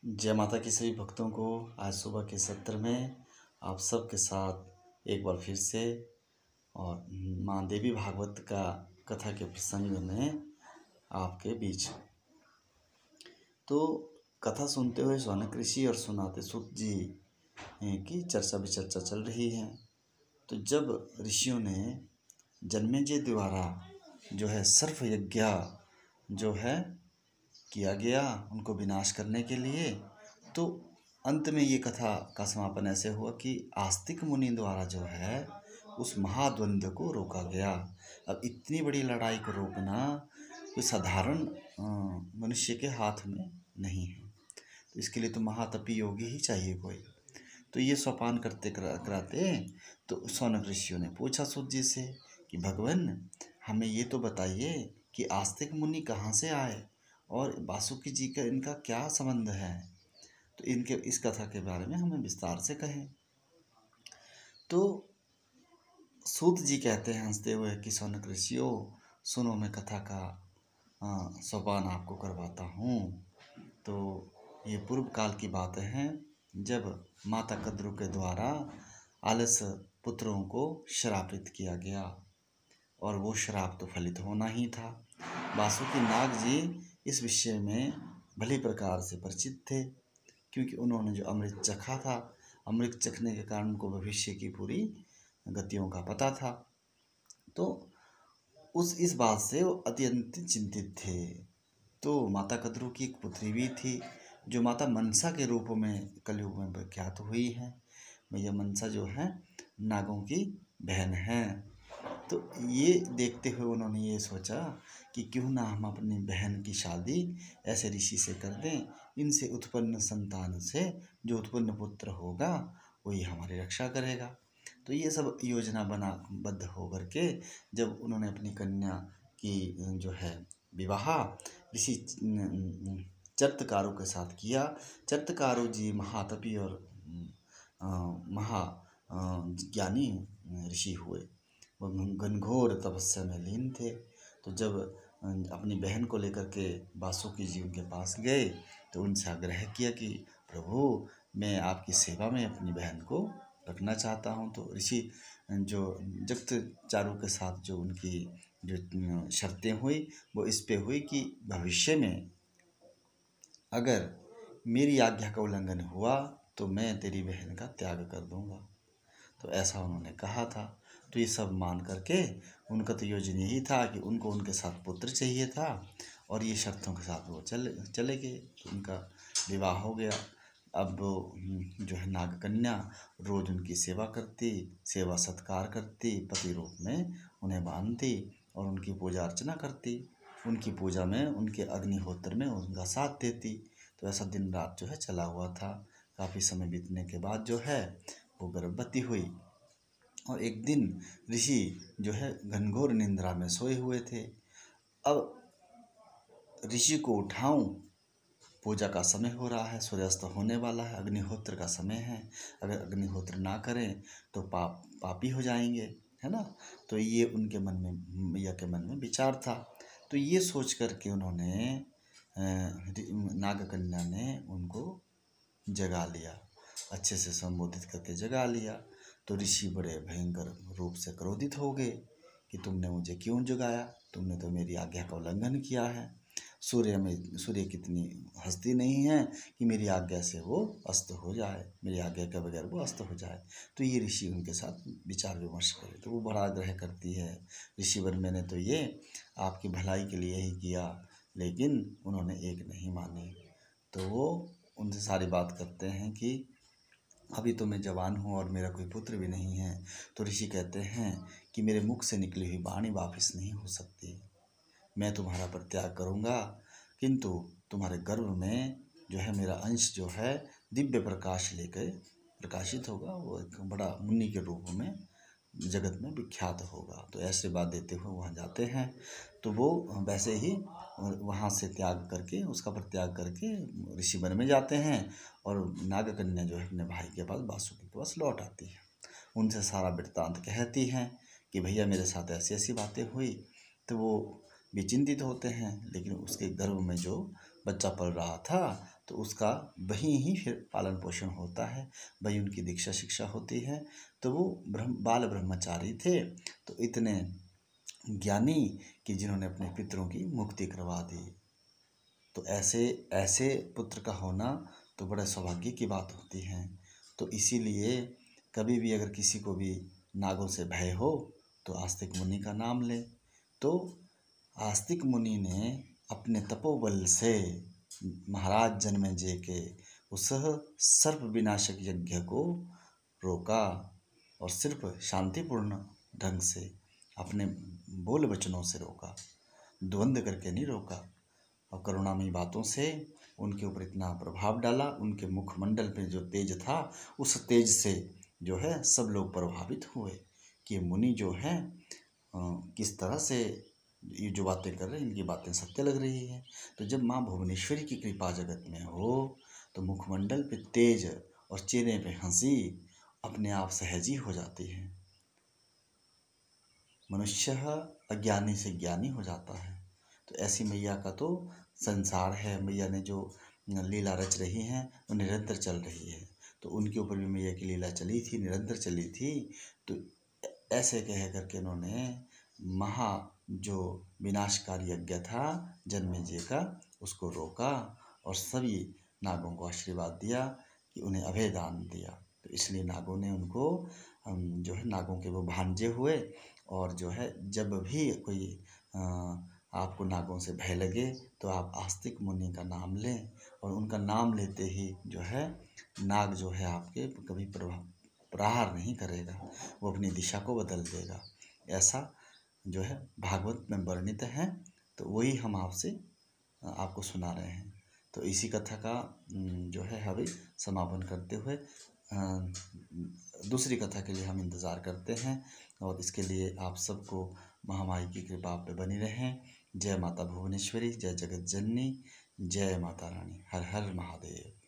जय माता के सभी भक्तों को आज सुबह के सत्र में आप सबके साथ एक बार फिर से और माँ देवी भागवत का कथा के प्रसंग में आपके बीच। तो कथा सुनते हुए शौनक ऋषि और सुनाते सूत जी की चर्चा विचर्चा चल रही है। तो जब ऋषियों ने जन्मेजय द्वारा जो है सर्प यज्ञ जो है किया गया उनको विनाश करने के लिए, तो अंत में ये कथा का समापन ऐसे हुआ कि आस्तिक मुनि द्वारा जो है उस महाद्वंद्व को रोका गया। अब इतनी बड़ी लड़ाई को रोकना कोई साधारण मनुष्य के हाथ में नहीं है, तो इसके लिए तो महातपी योगी ही चाहिए कोई। तो ये सोपान करते कराते तो शौनक ऋषियों ने पूछा सूत जी से कि भगवान हमें ये तो बताइए कि आस्तिक मुनि कहाँ से आए और वासुकी जी का इनका क्या संबंध है, तो इनके इस कथा के बारे में हमें विस्तार से कहें। तो सूत जी कहते हैं हंसते हुए कि शौनक ऋषियों सुनो, मैं कथा का सोपान आपको करवाता हूँ। तो ये पूर्व काल की बातें हैं जब माता कद्रु के द्वारा आलस पुत्रों को श्रापित किया गया और वो श्राप तो फलित होना ही था। वासुकी नाग जी इस विषय में भली प्रकार से परिचित थे, क्योंकि उन्होंने जो अमृत चखा था, अमृत चखने के कारण उनको भविष्य की पूरी गतियों का पता था। तो इस बात से वो अत्यंत चिंतित थे। तो माता कद्रु की एक पुत्री भी थी जो माता मनसा के रूप में कलयुग में विख्यात हुई है। मैया मनसा जो है नागों की बहन है। तो ये देखते हुए उन्होंने ये सोचा कि क्यों ना हम अपनी बहन की शादी ऐसे ऋषि से कर दें, इनसे उत्पन्न संतान से जो उत्पन्न पुत्र होगा वही हमारी रक्षा करेगा। तो ये सब योजना बद्ध होकर के जब उन्होंने अपनी कन्या की जो है विवाह ऋषि चर्तकारु के साथ किया। चर्तकारु जी महातपी और महा ज्ञानी ऋषि हुए, वो घनघोर तपस्या में लीन थे। तो जब अपनी बहन को लेकर के वासुकी जी उनके पास गए तो उनसे आग्रह किया कि प्रभु मैं आपकी सेवा में अपनी बहन को रखना चाहता हूँ। तो ऋषि जो जगत चारु के साथ जो उनकी जो शर्तें हुई वो इस पे हुई कि भविष्य में अगर मेरी आज्ञा का उल्लंघन हुआ तो मैं तेरी बहन का त्याग कर दूंगा। तो ऐसा उन्होंने कहा था। तो ये सब मान करके उनका तो योजना यही था कि उनको उनके साथ पुत्र चाहिए था और ये शर्तों के साथ वो चले गए। तो उनका विवाह हो गया। अब जो है नाग कन्या रोज उनकी सेवा करती, सेवा सत्कार करती, पति रूप में उन्हें बांधती और उनकी पूजा अर्चना करती, उनकी पूजा में उनके अग्निहोत्र में उनका साथ देती। तो ऐसा दिन रात जो है चला हुआ था। काफ़ी समय बीतने के बाद जो है वो गर्भवती हुई और एक दिन ऋषि जो है घनघोर निंद्रा में सोए हुए थे। अब ऋषि को उठाऊं, पूजा का समय हो रहा है, सूर्यास्त होने वाला है, अग्निहोत्र का समय है, अगर अग्निहोत्र ना करें तो पापी हो जाएंगे, है ना। तो ये उनके मन में, मैया के मन में विचार था। तो ये सोच करके उन्होंने नागकन्या ने उनको जगा लिया, अच्छे से संबोधित करके जगा लिया। तो ऋषि बड़े भयंकर रूप से क्रोधित हो गए कि तुमने मुझे क्यों जगाया, तुमने तो मेरी आज्ञा का उल्लंघन किया है। सूर्य कितनी हस्ती नहीं है कि मेरी आज्ञा से वो अस्त हो जाए, मेरी आज्ञा के बगैर वो अस्त हो जाए। तो ये ऋषि उनके साथ विचार विमर्श करे। तो वो बड़ा आग्रह करती है, ऋषिवर मैंने तो ये आपकी भलाई के लिए ही किया, लेकिन उन्होंने एक नहीं मानी। तो वो उनसे सारी बात करते हैं कि अभी तो मैं जवान हूँ और मेरा कोई पुत्र भी नहीं है। तो ऋषि कहते हैं कि मेरे मुख से निकली हुई वाणी वापस नहीं हो सकती, मैं तुम्हारा परित्याग करूँगा, किंतु तुम्हारे गर्भ में जो है मेरा अंश जो है दिव्य प्रकाश लेकर प्रकाशित होगा, वो एक बड़ा मुनि के रूप में जगत में विख्यात होगा। तो ऐसे बात देते हुए वहाँ जाते हैं। तो वो वैसे ही वहाँ से त्याग करके, उसका परित्याग करके ऋषि वन में जाते हैं और नागकन्या जो है अपने भाई के पास, वासुकी के पास लौट आती है। उनसे सारा वृत्तांत कहती हैं कि भैया मेरे साथ ऐसी ऐसी बातें हुई। तो वो भी चिंतित होते हैं, लेकिन उसके गर्भ में जो बच्चा पल रहा था तो उसका वहीं ही फिर पालन पोषण होता है, वहीं उनकी दीक्षा शिक्षा होती है। तो वो बाल ब्रह्मचारी थे, तो इतने ज्ञानी कि जिन्होंने अपने पितरों की मुक्ति करवा दी। तो ऐसे ऐसे पुत्र का होना तो बड़ा सौभाग्य की बात होती है। तो इसीलिए कभी भी अगर किसी को भी नागों से भय हो तो आस्तिक मुनि का नाम ले। तो आस्तिक मुनि ने अपने तपोबल से महाराज जन्मेजय के उस सर्प विनाशक यज्ञ को रोका, और सिर्फ शांतिपूर्ण ढंग से अपने बोल वचनों से रोका, द्वंद्व करके नहीं रोका। और करुणामयी बातों से उनके ऊपर इतना प्रभाव डाला, उनके मुखमंडल पे जो तेज था उस तेज से जो है सब लोग प्रभावित हुए कि मुनि जो है किस तरह से ये जो बातें कर रहे हैं इनकी बातें सत्य लग रही है। तो जब माँ भुवनेश्वरी की कृपा जगत में हो तो मुखमंडल पे तेज और चेहरे पे हंसी अपने आप सहज ही हो जाती है। मनुष्य अज्ञानी से ज्ञानी हो जाता है। तो ऐसी मैया का तो संसार है। मैया ने जो लीला रच रही हैं वो निरंतर चल रही है। तो उनके ऊपर भी मैया की लीला चली थी, निरंतर चली थी। तो ऐसे कह करके उन्होंने महा जो विनाशकारी यज्ञ था जन्मेजय का उसको रोका और सभी नागों को आशीर्वाद दिया कि उन्हें अभय दान दिया। तो इसलिए नागों ने उनको जो है नागों के वो भांजे हुए। और जो है जब भी कोई आपको नागों से भय लगे तो आप आस्तिक मुनि का नाम लें, और उनका नाम लेते ही जो है नाग जो है आपके कभी प्रहार नहीं करेगा, वो अपनी दिशा को बदल देगा। ऐसा जो है भागवत में वर्णित है। तो वही हम आपको सुना रहे हैं। तो इसी कथा का जो है अभी समापन करते हुए दूसरी कथा के लिए हम इंतज़ार करते हैं। और इसके लिए आप सबको महामाई की कृपा पे बनी रहें। जय माता भुवनेश्वरी, जय जगत जननी, जय माता रानी। हर हर महादेव।